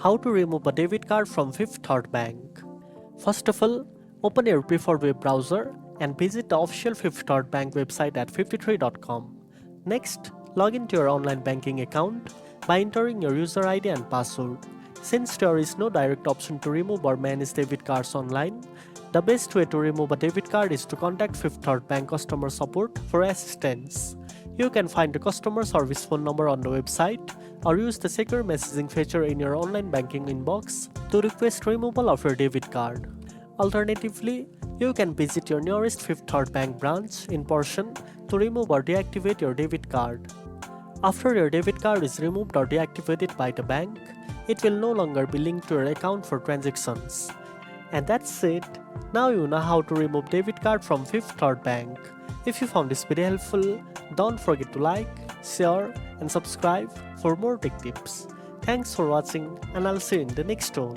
How to remove a debit card from Fifth Third Bank. First of all, open your preferred web browser and visit the official Fifth Third Bank website at 53.com. Next, log into your online banking account by entering your user ID and password. Since there is no direct option to remove or manage debit cards online, the best way to remove a debit card is to contact Fifth Third Bank customer support for assistance. You can find the customer service phone number on the website or use the secure messaging feature in your online banking inbox to request removal of your debit card. Alternatively, you can visit your nearest Fifth Third Bank branch in person to remove or deactivate your debit card. After your debit card is removed or deactivated by the bank, it will no longer be linked to your account for transactions. And that's it. Now you know how to remove debit card from Fifth Third Bank. If you found this video helpful, don't forget to like, share, and subscribe for more tech tips. Thanks for watching, and I'll see you in the next one.